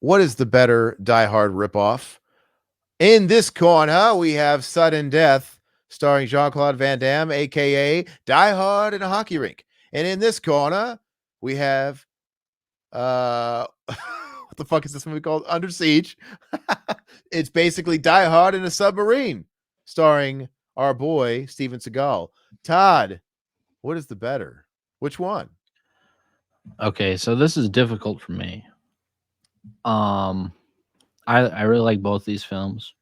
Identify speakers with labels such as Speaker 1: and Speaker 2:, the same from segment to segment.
Speaker 1: What is the better Die Hard ripoff? In this corner, we have Sudden Death, starring Jean-Claude Van Damme, aka Die Hard in a hockey rink. And in this corner, we have what the fuck is this movie called? Under Siege. It's basically Die Hard in a submarine, starring our boy Steven Seagal. Todd, what is the better? Which one?
Speaker 2: Okay, so this is difficult for me. I really like both these films.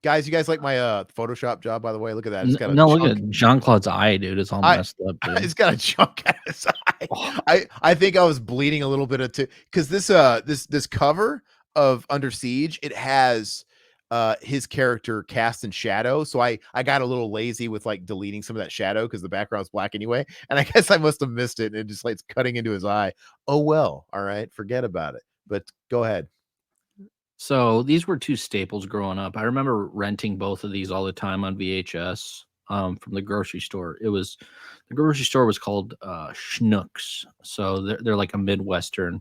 Speaker 1: Guys, you guys like my Photoshop job, by the way? Look at that. It's got a
Speaker 2: No, look
Speaker 1: chunk.
Speaker 2: at Jean Claude's eye, dude. It's all
Speaker 1: I
Speaker 2: messed up, dude.
Speaker 1: it's got a chunk out of his eye.
Speaker 2: Oh,
Speaker 1: I think I was bleeding a little bit of because this cover of Under Siege, it has his character cast in shadow. So I got a little lazy with like deleting some of that shadow because the background's black anyway. And I guess I must have missed it and it just like it's cutting into his eye. Oh well, all right, forget about it. But go ahead.
Speaker 2: so these were two staples growing up. I remember renting both of these all the time on VHS from the grocery store. The grocery store was called Schnucks. So they're like a Midwestern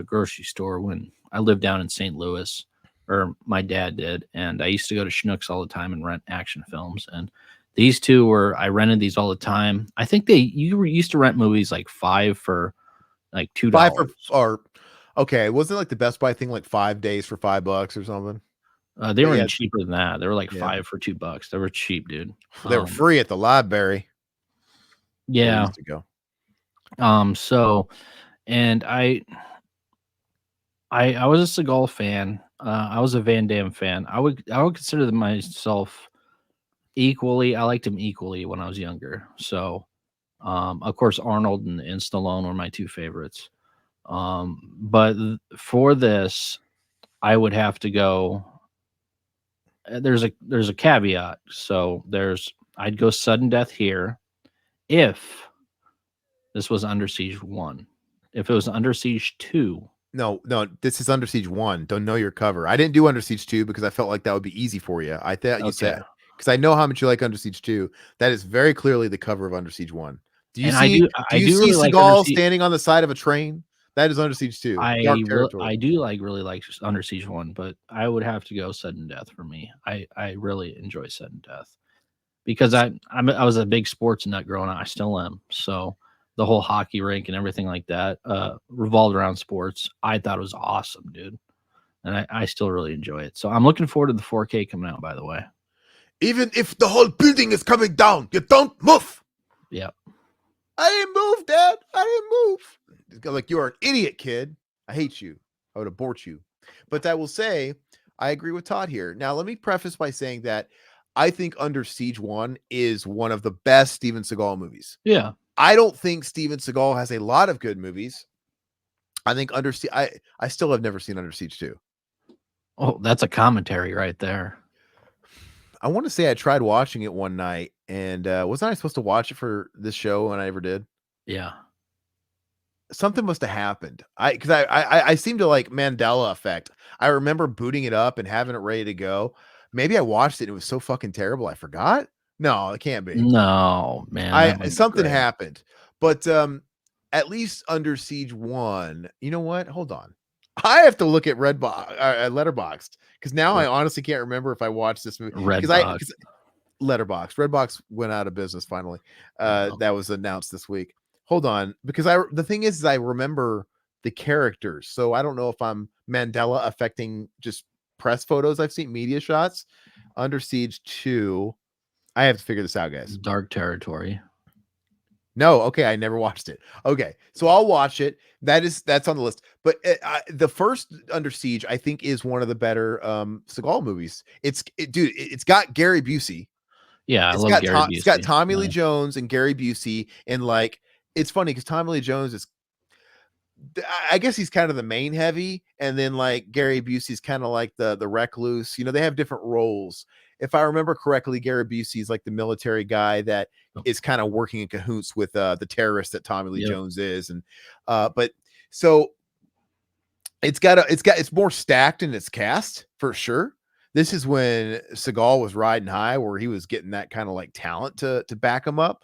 Speaker 2: grocery store. When I lived down in St. Louis, or my dad did, and I used to go to Schnucks all the time and rent action films. And these two I rented these all the time. I think you used to rent movies like five for like $2.
Speaker 1: Five for or okay, wasn't it like the Best Buy thing like 5 days for $5 or something?
Speaker 2: They were
Speaker 1: Yeah,
Speaker 2: even cheaper than that. They were like
Speaker 1: yeah.
Speaker 2: five for $2. They were cheap, dude.
Speaker 1: They were free at the library.
Speaker 2: Yeah.
Speaker 1: We used to go.
Speaker 2: So, and I was a Seagal fan. I was a Van Damme fan. I would consider myself equally. I liked him equally when I was younger. So, of course, Arnold and Stallone were my two favorites. But for this, I would have to go. There's a caveat. So I'd go Sudden Death here if this was Under Siege 1. If it was Under Siege 2.
Speaker 1: No, this is Under Siege 1. Don't know your cover. I didn't do Under Siege 2 because I felt like that would be easy for you. I thought you said because I know how much you like Under Siege 2. That is very clearly the cover of Under Siege 1. Do you see
Speaker 2: really
Speaker 1: Seagal
Speaker 2: like
Speaker 1: standing on the side of a train? That is Under Siege 2.
Speaker 2: I do really like Under Siege 1, but I would have to go Sudden Death for me. I really enjoy Sudden Death because I was a big sports nut growing up. I still am. So the whole hockey rink and everything like that revolved around sports. I thought it was awesome, dude. And I still really enjoy it. So I'm looking forward to the 4K coming out, by the way.
Speaker 1: Even if the whole building is coming down, you don't move.
Speaker 2: Yeah.
Speaker 1: I didn't move, Dad. I didn't move. Like, you're an idiot, kid. I hate you. I would abort you. But I will say, I agree with Todd here. Now, let me preface by saying that I think Under Siege 1 is one of the best Steven Seagal movies.
Speaker 2: Yeah.
Speaker 1: I don't think Steven Seagal has a lot of good movies. I think Under Siege, I still have never seen Under Siege 2.
Speaker 2: Oh, that's a commentary right there.
Speaker 1: I want to say I tried watching it one night, and wasn't I supposed to watch it for this show, and I never did?
Speaker 2: Yeah.
Speaker 1: Something must have happened. I seem to like Mandela effect. I remember booting it up and having it ready to go. Maybe I watched it and it was so fucking terrible I forgot. No, it can't be.
Speaker 2: No, man.
Speaker 1: Something happened. But at least Under Siege 1. You know what? Hold on. I have to look at Letterboxd because now I honestly can't remember if I watched this movie. Letterboxd. Redbox went out of business finally. That was announced this week. Hold on, because the thing is I remember the characters, so I don't know if I'm Mandela affecting just press photos I've seen, media shots. Under Siege 2. I have to figure this out, guys.
Speaker 2: Dark Territory.
Speaker 1: No, okay, I never watched it. Okay, so I'll watch it. That's on the list. But the first Under Siege, I think, is one of the better Seagal movies. It's got Gary Busey.
Speaker 2: Yeah, I love Gary Busey.
Speaker 1: It's got Tommy Lee Jones and Gary Busey, and like it's funny because Tommy Lee Jones is, I guess he's kind of the main heavy, and then like Gary Busey's kind of like the recluse. You know, they have different roles. If I remember correctly, Gary Busey's like the military guy that is kind of working in cahoots with the terrorist that Tommy Lee Jones is, and but so it's more stacked in its cast for sure. This is when Seagal was riding high, where he was getting that kind of like talent to back him up.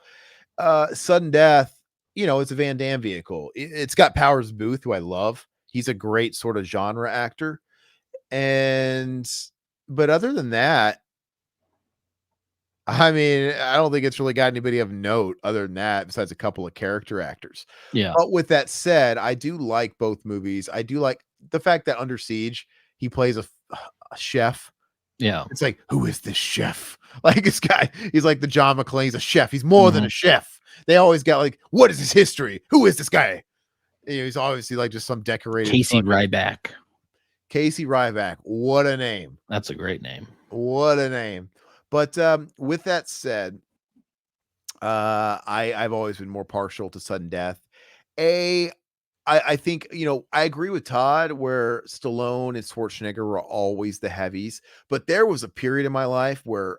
Speaker 1: Sudden Death, you know, it's a Van Damme vehicle. It's got Powers Booth, who I love. he's a great sort of genre actor. But other than that, I mean, I don't think it's really got anybody of note other than that, besides a couple of character actors.
Speaker 2: Yeah.
Speaker 1: But with that said, I do like both movies. I do like the fact that Under Siege, he plays a chef.
Speaker 2: Yeah.
Speaker 1: It's like, who is this chef? Like this guy, he's like the John McClane. He's a chef. He's more than a chef. They always got like, what is his history? Who is this guy? You know, he's obviously like just some decorated
Speaker 2: Casey Ryback.
Speaker 1: Casey Ryback. What a name.
Speaker 2: That's a great name.
Speaker 1: What a name. But with that said, I've always been more partial to sudden death. I think, you know, I agree with Todd where Stallone and Schwarzenegger were always the heavies, but there was a period in my life where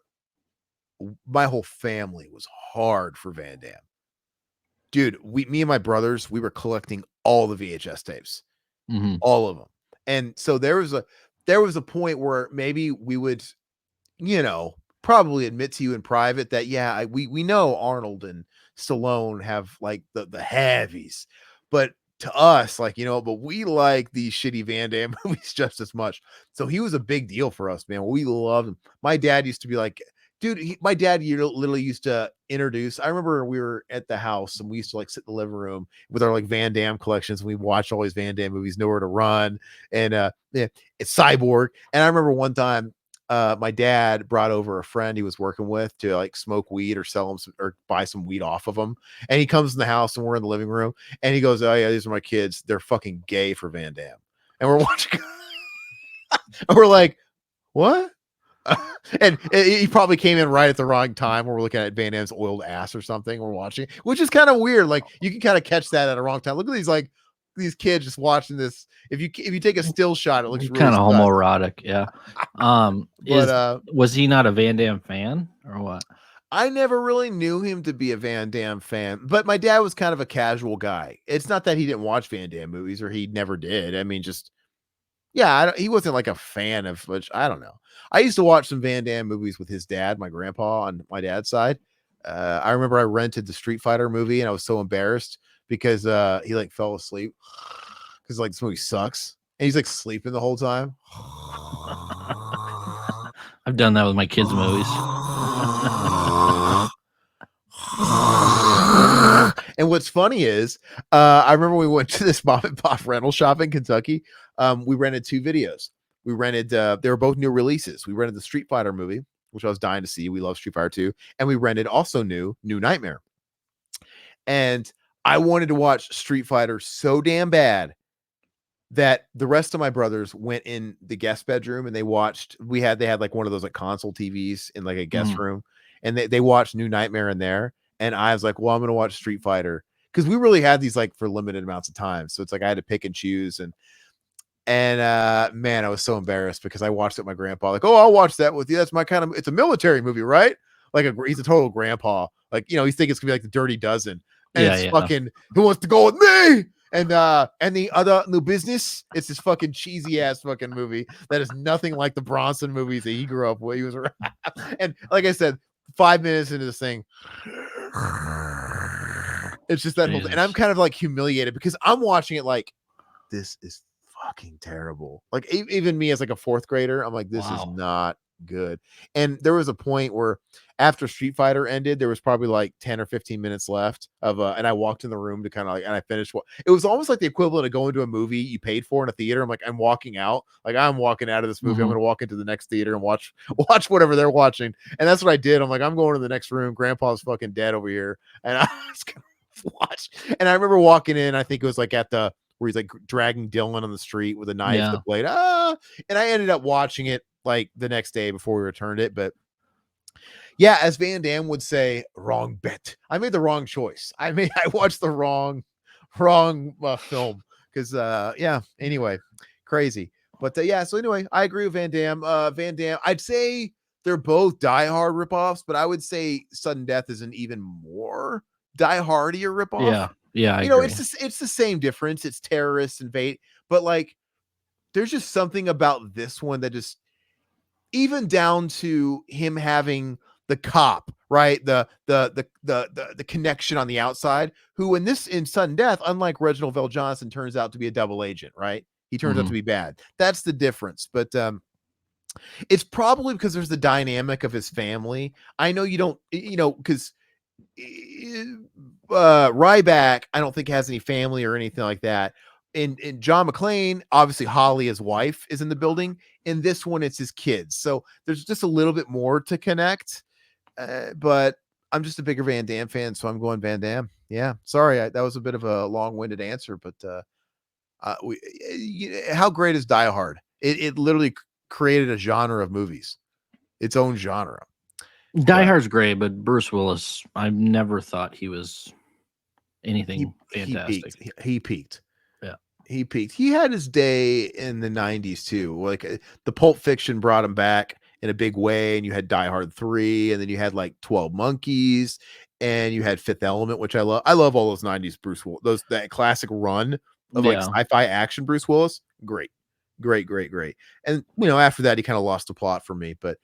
Speaker 1: my whole family was hard for Van Damme. Dude, me and my brothers, we were collecting all the VHS tapes, all of them. And so there was a point where maybe we would, you know, probably admit to you in private that, yeah, we know Arnold and Stallone have like the heavies, but to us, like, you know, but we like these shitty Van Damme movies just as much. So he was a big deal for us, man. We loved him. My dad used to be like, dude, my dad literally used to introduce. I remember we were at the house and we used to like sit in the living room with our like Van Damme collections. And we watched all these Van Damme movies, Nowhere to Run, and yeah, it's Cyborg. And I remember one time, my dad brought over a friend he was working with to like smoke weed or sell him or buy some weed off of him. And he comes in the house and we're in the living room and he goes, "Oh yeah, these are my kids. They're fucking gay for Van Damme." And we're watching, and we're like, "What?" And he probably came in right at the wrong time where we're looking at Van Damme's oiled ass or something. We're watching, which is kind of weird. Like you can kind of catch that at a wrong time. Look at these kids just watching this. If you take a still shot, it looks really
Speaker 2: kind of homoerotic. Yeah. Was he not a Van Damme fan or what?
Speaker 1: I never really knew him to be a Van Damme fan, but my dad was kind of a casual guy. It's not that he didn't watch Van Damme movies or he never did. I mean, just, yeah, he wasn't like a fan of, which I don't know. I used to watch some Van Damme movies with his dad, my grandpa on my dad's side. I remember I rented the Street Fighter movie and I was so embarrassed because he like fell asleep because like this movie sucks and he's like sleeping the whole time.
Speaker 2: I've done that with my kids' movies.
Speaker 1: And what's funny is, I remember we went to this mom and pop rental shop in Kentucky. We rented 2 videos. We rented, they were both new releases. We rented the Street Fighter movie, which I was dying to see. We love Street Fighter 2. And we rented also New Nightmare. And I wanted to watch Street Fighter so damn bad that the rest of my brothers went in the guest bedroom and they had like one of those like console TVs in like a guest room. And they watched New Nightmare in there. And I was like, well, I'm going to watch Street Fighter. Cause we really had these like for limited amounts of time. So it's like, I had to pick and choose. And man, I was so embarrassed because I watched it with my grandpa, like, oh, I'll watch that with you. That's my kind of, it's a military movie, right? Like he's a total grandpa. Like, you know, he's thinking it's gonna be like the Dirty Dozen. And it's fucking, who wants to go with me? And the other new business, it's this fucking cheesy ass fucking movie that is nothing like the Bronson movies that he grew up with. He was around. And like I said, 5 minutes into this thing, it's just that whole thing. And I'm kind of like humiliated because I'm watching it like, this is fucking terrible. Like even me as like a 4th grader, I'm like, this is not good. And there was a point where after Street Fighter ended, there was probably like 10 or 15 minutes left of and I walked in the room to kind of like, and I finished what it was almost like the equivalent of going to a movie you paid for in a theater. I'm like, I'm walking out, like I'm walking out of this movie. I'm gonna walk into the next theater and watch whatever they're watching. And that's what I did. I'm like, I'm going to the next room. Grandpa's fucking dead over here. And I was gonna watch. And I remember walking in, I think it was like at the where he's like dragging Dylan on the street with a knife, the blade. And I ended up watching it like the next day before we returned it. But yeah, as Van Damme would say, wrong bet. I made the wrong choice. I watched the wrong film because yeah. Anyway, crazy. But yeah. So anyway, I agree with Van Damme. Van Damme. I'd say they're both Die Hard ripoffs, but I would say Sudden Death is an even more Die Hardier ripoff.
Speaker 2: Yeah. Yeah,
Speaker 1: you know, it's the same difference. It's terrorists invade, but like, there's just something about this one that just, even down to him having cop, right? The connection on the outside, who in sudden death, unlike Reginald VelJohnson, turns out to be a double agent, right? He turns out to be bad. That's the difference. But it's probably because there's the dynamic of his family. I know you don't, because Ryback, I don't think has any family or anything like that. In John McClane, obviously Holly, his wife, is in the building. In this one, it's his kids. So there's just a little bit more to connect. But I'm just a bigger Van Damme fan, so I'm going Van Damme. Yeah, sorry, that was a bit of a long-winded answer, but how great is Die Hard? It literally created a genre of movies, its own genre.
Speaker 2: Die Hard's great, but Bruce Willis, I've never thought he was anything fantastic.
Speaker 1: He peaked.
Speaker 2: Yeah.
Speaker 1: He peaked. He had his day in the 90s too. Like the Pulp Fiction brought him back in a big way, and you had Die Hard 3, and then you had like 12 Monkeys, and you had Fifth Element, which I love. I love all those 90s Bruce Willis, that classic run of like sci-fi action Bruce Willis. Great. And after that he kind of lost the plot for me, but